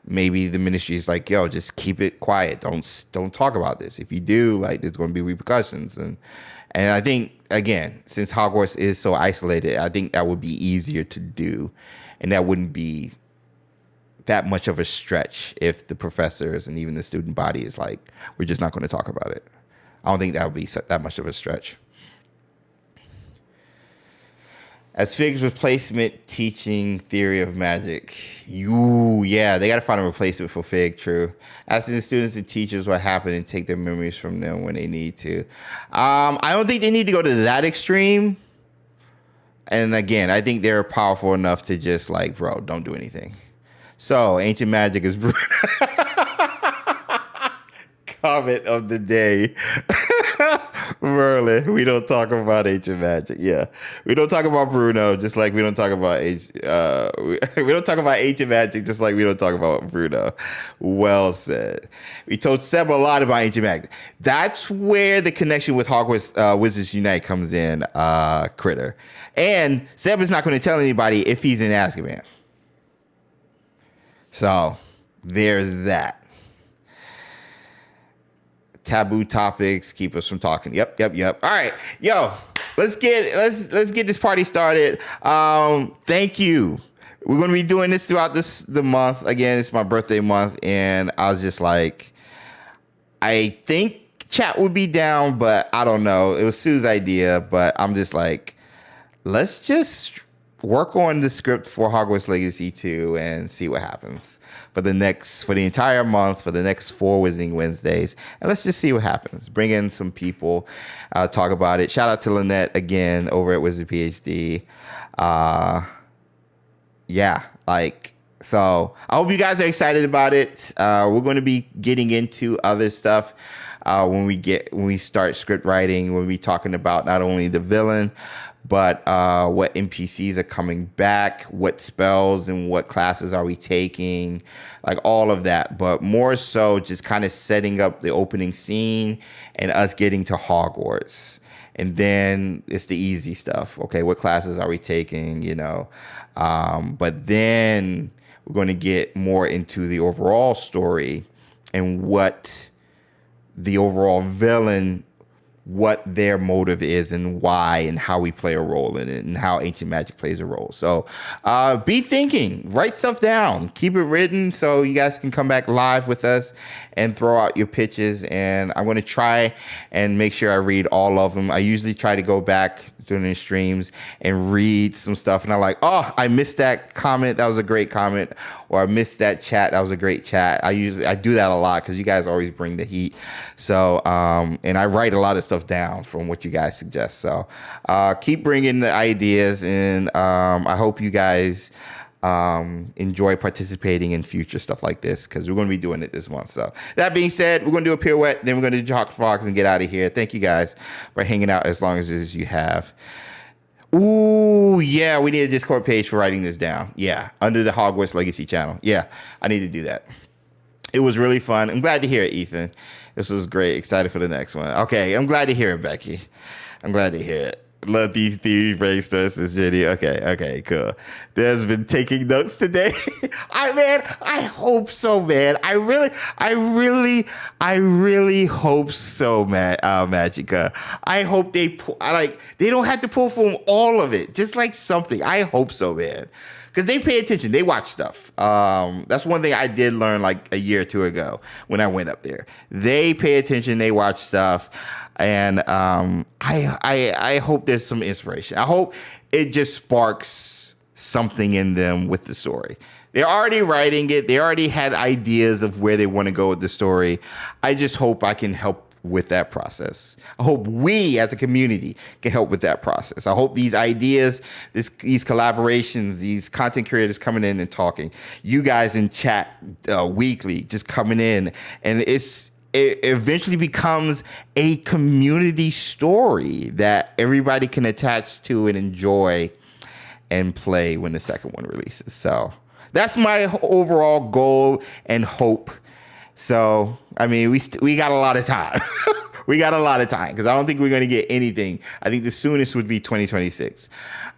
Speaker 1: maybe the ministry is like, yo, just keep it quiet. Don't talk about this. If you do, like, there's going to be repercussions. And I think, again, since Hogwarts is so isolated, I think that would be easier to do, and that wouldn't be that much of a stretch if the professors and even the student body is like, we're just not going to talk about it. I don't think that would be that much of a stretch. As Fig's replacement teaching theory of magic. They got to find a replacement for Fig, true. Asking the students and teachers what happened and take their memories from them when they need to. I don't think they need to go to that extreme. And again, I think they're powerful enough to just like, bro, don't do anything. So, ancient magic is comment of the day. Merlin, we don't talk about ancient magic. Yeah, we don't talk about Bruno, just like we don't talk about we don't talk about ancient magic, just like we don't talk about Bruno. Well said. We told Seb a lot about ancient magic. That's where the connection with Hogwarts Wizards Unite comes in, Critter. And Seb is not going to tell anybody if he's in Azkaban. So there's that. Taboo topics keep us from talking. Yep. All right, yo, let's get this party started. Thank you. We're gonna be doing this throughout the month. Again, it's my birthday month, and I was just like, I think chat would be down, but I don't know. It was Sue's idea, but I'm just like, let's just work on the script for Hogwarts Legacy 2 and see what happens for the entire month, for the next 4 Wizarding Wednesdays. And let's just see what happens. Bring in some people, talk about it. Shout out to Lynette again over at Wizard PhD. So I hope you guys are excited about it. We're going to be getting into other stuff when we start script writing. We'll be talking about not only the villain, but what NPCs are coming back, what spells and what classes are we taking, like all of that. But more so just kind of setting up the opening scene and us getting to Hogwarts. And then it's the easy stuff. Okay, what classes are we taking, But then we're going to get more into the overall story and what the overall villain, what their motive is and why, and how we play a role in it, and how ancient magic plays a role. So be thinking, write stuff down, keep it written so you guys can come back live with us and throw out your pitches. And I'm going to try and make sure I read all of them. I usually try to go back during the streams and read some stuff, and I'm like, oh, I missed that comment, that was a great comment, or I missed that chat, that was a great chat. I do that a lot because you guys always bring the heat. So and I write a lot of stuff down from what you guys suggest. So keep bringing the ideas, and I hope you guys enjoy participating in future stuff like this, because we're going to be doing it this month. So that being said, we're going to do a pirouette, then we're going to do Hawk Fox and get out of here. Thank you guys for hanging out as long as you have. Ooh, yeah, we need a Discord page for writing this down. Yeah, under the Hogwarts Legacy channel. Yeah, I need to do that. It was really fun. I'm glad to hear it, Ethan. This was great. Excited for the next one. Okay, I'm glad to hear it, Becky. I'm glad to hear it. Love these theory brainstorms, this journey. Okay, cool. There's been taking notes today. I hope so, man. I really hope so, man. Magica. I hope they don't have to pull from all of it. Just like something. I hope so, man. Because they pay attention. They watch stuff. That's one thing I did learn like a year or two ago when I went up there. They pay attention. They watch stuff. And I hope there's some inspiration. I hope it just sparks something in them with the story. They're already writing it. They already had ideas of where they want to go with the story. I just hope I can help with that process. I hope we as a community can help with that process. I hope these ideas, these collaborations, these content creators coming in and talking, you guys in chat weekly, just coming in, and it eventually becomes a community story that everybody can attach to and enjoy and play when the second one releases. So that's my overall goal and hope. So, I mean, we got a lot of time. We got a lot of time because I don't think we're going to get anything. I think the soonest would be 2026.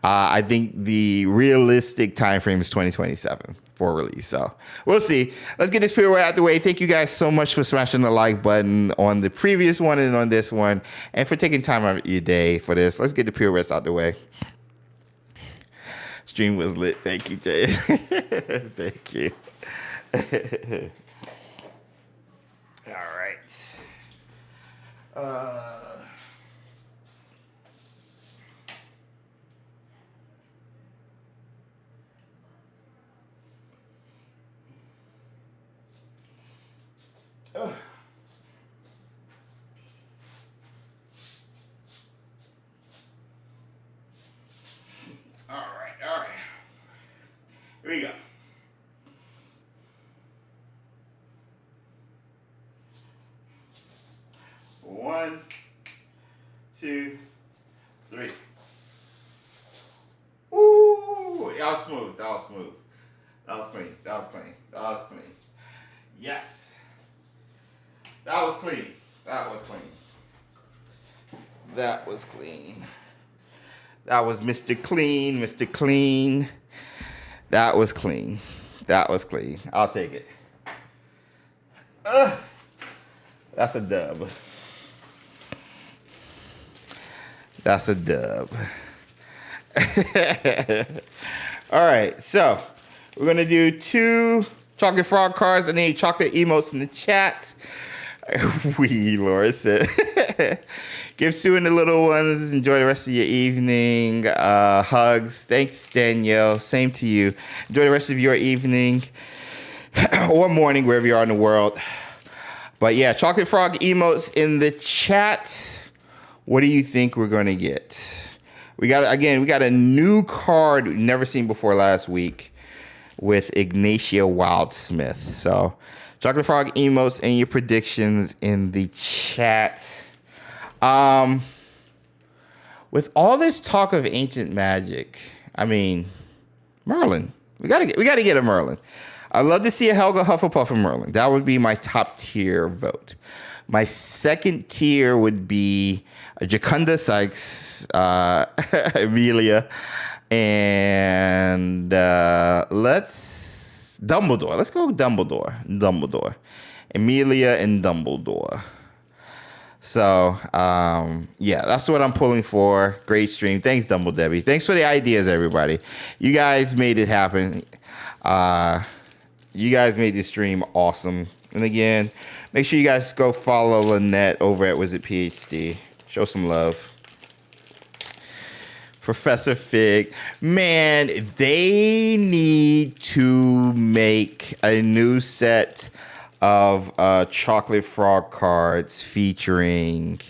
Speaker 1: I think the realistic time frame is 2027 for release. So we'll see. Let's get this Pirouette out the way. Thank you guys so much for smashing the like button on the previous one and on this one, and for taking time out of your day for this. Let's get the Pirouettes out the way. Stream was lit. Thank you, Jay. Thank you. All right. All right. Here we go. One, two, three. Ooh, that was smooth. That was smooth. That was clean. That was clean. That was clean. Yes. That was clean. That was clean. That was clean. That was Mr. Clean, Mr. Clean. That was clean. That was clean. I'll take it. That's a dub. That's a dub. All right, so we're going to do 2 chocolate frog cards and then chocolate emotes in the chat. Laura said. Give Sue and the little ones. Enjoy the rest of your evening. Hugs. Thanks, Danielle. Same to you. Enjoy the rest of your evening or morning, wherever you are in the world. But yeah, chocolate frog emotes in the chat. What do you think we're going to get? We got a new card we've never seen before last week with Ignatia Wildsmith. So chocolate frog emotes and your predictions in the chat. With all this talk of ancient magic, I mean, Merlin. We gotta get a Merlin. I'd love to see a Helga Hufflepuff and Merlin. That would be my top tier vote. My second tier would be Jacunda Sykes, Amelia, and Dumbledore. Let's go Dumbledore. Amelia and Dumbledore. So, yeah, that's what I'm pulling for. Great stream. Thanks, Dumble Debbie. Thanks for the ideas, everybody. You guys made it happen. You guys made this stream awesome. And again, make sure you guys go follow Lynette over at Wizard PhD. Show some love. Professor Fig. Man, they need to make a new set of chocolate frog cards featuring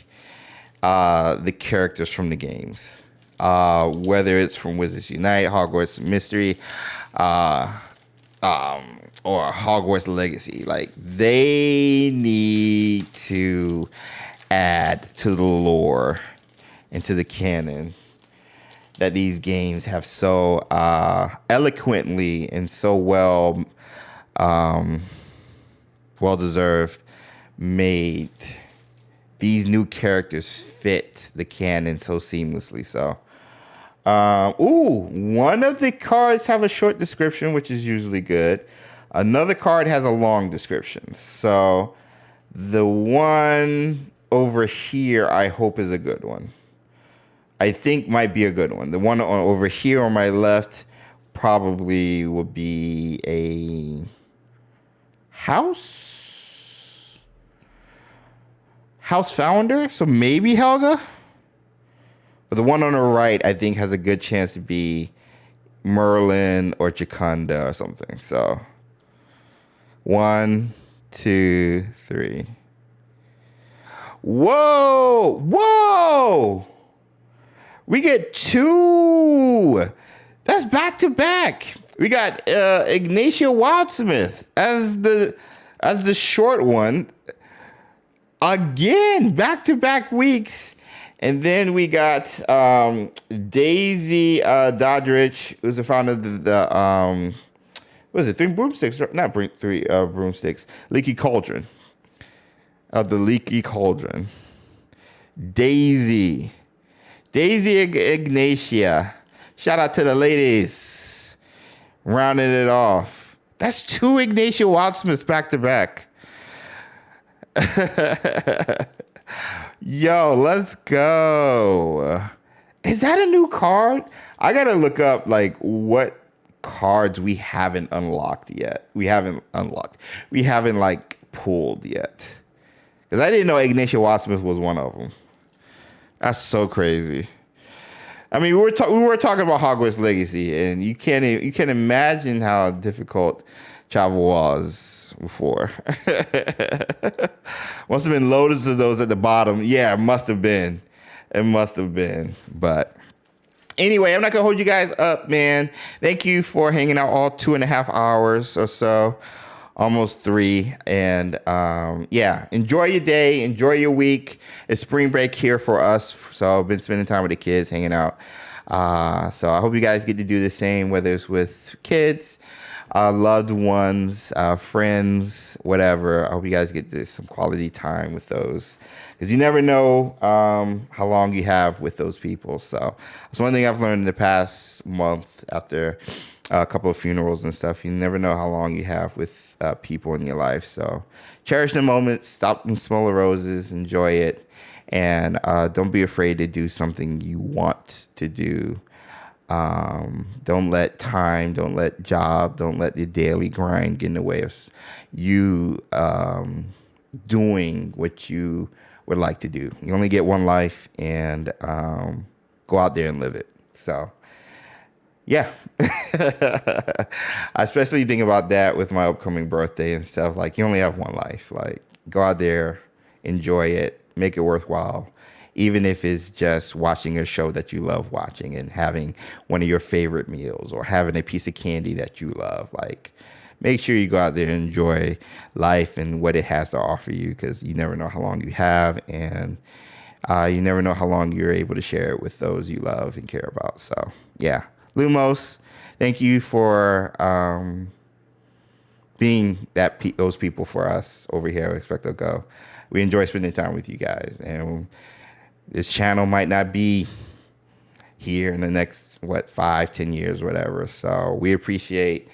Speaker 1: the characters from the games, whether it's from Wizards Unite, Hogwarts Mystery, or Hogwarts Legacy. Like, they need to add to the lore and to the canon that these games have so eloquently and so well deserved made these new characters fit the canon so seamlessly. So, one of the cards have a short description, which is usually good. Another card has a long description. So, the one over here, I hope is a good one. I think might be a good one. The one over here on my left probably would be a house founder, so maybe Helga. But the one on the right, I think, has a good chance to be Merlin or Jacunda or something. So 1, 2, 3. Whoa. We get 2. That's back to back. We got Ignatia Wildsmith as the short one. Again, back to back weeks. And then we got Daisy Doddridge, who's the founder of the what is it? 3 Broomsticks? Not 3 Broomsticks. Leaky Cauldron. Of the Leaky Cauldron. Daisy Ignatia. Shout out to the ladies. Rounding it off. That's 2 Ignatia Wildsmiths back to back. Yo, let's go. Is that a new card? I gotta look up like what cards we haven't unlocked yet. We haven't like pulled yet. Because I didn't know Ignatia Wildsmith was one of them. That's so crazy. I mean, we were talking about Hogwarts Legacy, and you can't imagine how difficult travel was before. Must have been loads of those at the bottom. Yeah, it must have been. But anyway, I'm not gonna hold you guys up, man. Thank you for hanging out all 2.5 hours or so. Almost 3. And yeah, enjoy your day, enjoy your week. It's spring break here for us, so I've been spending time with the kids, hanging out. So I hope you guys get to do the same, whether it's with kids, loved ones, friends, whatever. I hope you guys get some quality time with those, because you never know how long you have with those people. So that's one thing I've learned in the past month after a couple of funerals and stuff. You never know how long you have with people in your life. So cherish the moments, stop and smell the roses, enjoy it, and don't be afraid to do something you want to do. Don't let time, don't let job, don't let the daily grind get in the way of you doing what you would like to do. You only get one life, and go out there and live it. So yeah. I especially think about that with my upcoming birthday and stuff. Like, you only have one life. Like, go out there, enjoy it, make it worthwhile. Even if it's just watching a show that you love watching and having one of your favorite meals, or having a piece of candy that you love. Like, make sure you go out there and enjoy life and what it has to offer you, because you never know how long you have, and you never know how long you're able to share it with those you love and care about. So yeah. Lumos, thank you for being those people for us over here at XpectoGO. We enjoy spending time with you guys, and this channel might not be here in the next 5-10 years, whatever. So we appreciate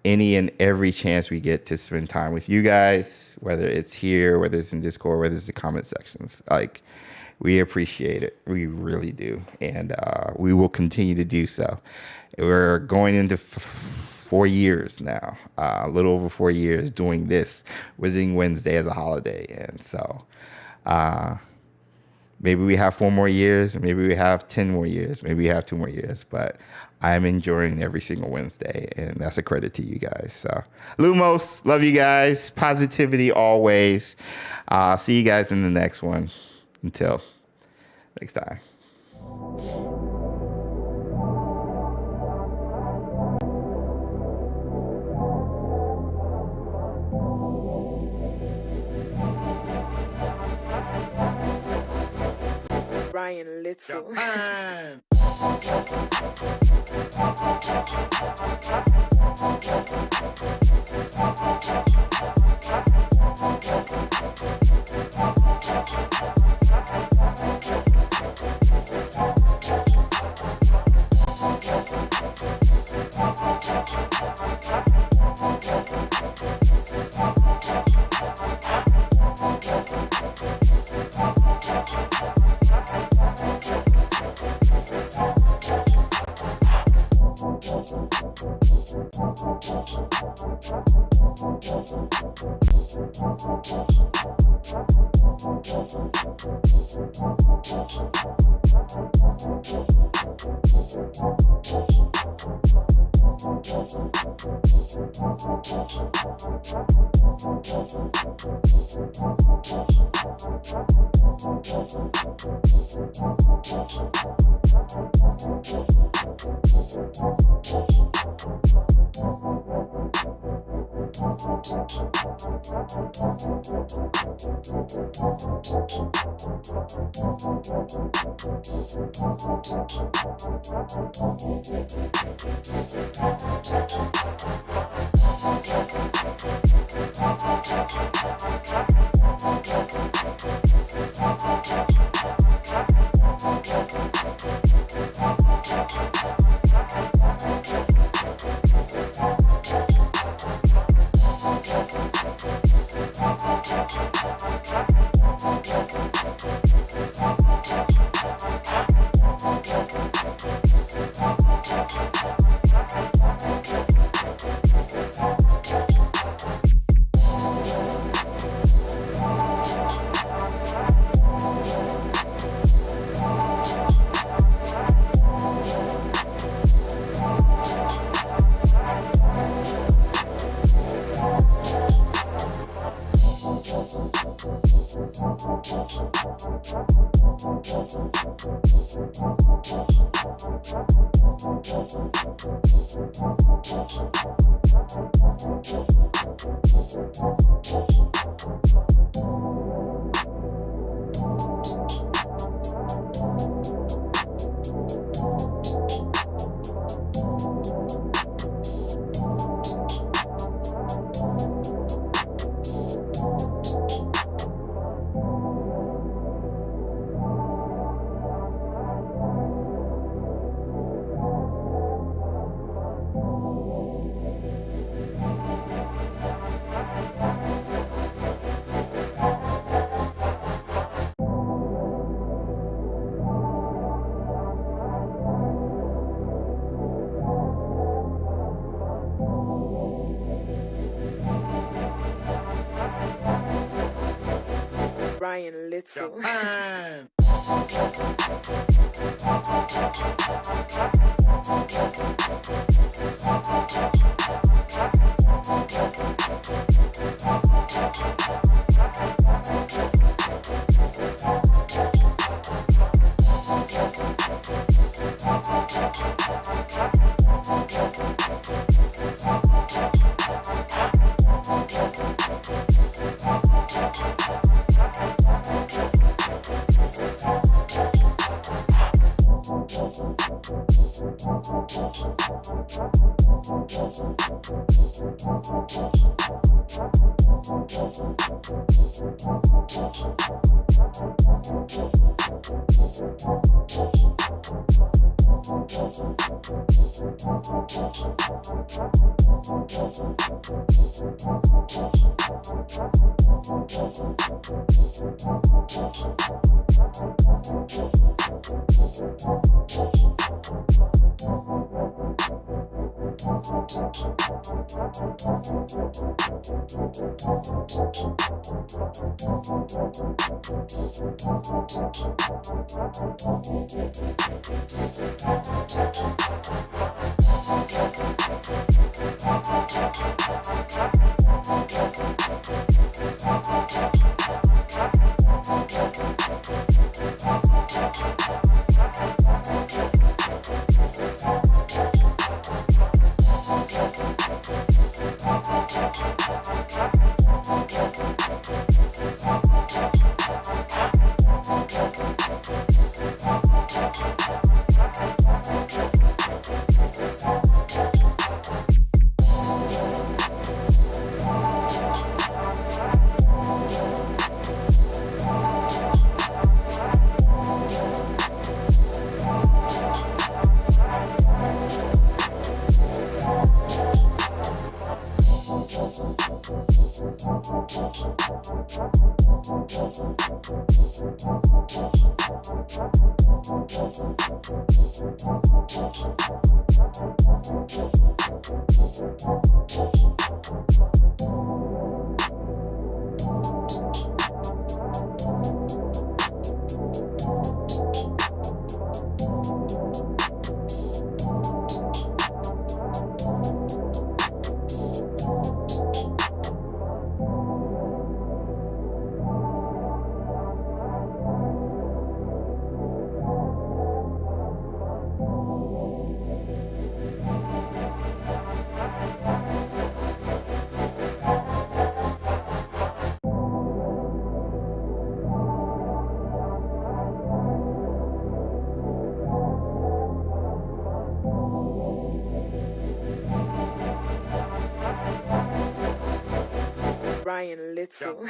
Speaker 1: any and every chance we get to spend time with you guys, whether it's here, whether it's in Discord, whether it's the comment sections. Like, we appreciate it. We really do. And we will continue to do so. We're going into 4 years now, a little over 4 years doing this Wizarding Wednesday as a holiday. And so maybe we have 4 more years, maybe we have 10 more years, maybe we have 2 more years, but I'm enjoying every single Wednesday, and that's a credit to you guys. So Lumos, love you guys. Positivity always. See you guys in the next one. Until next time.
Speaker 3: Ryan Little. Brian Little.
Speaker 4: Japan.
Speaker 3: Ryan Little.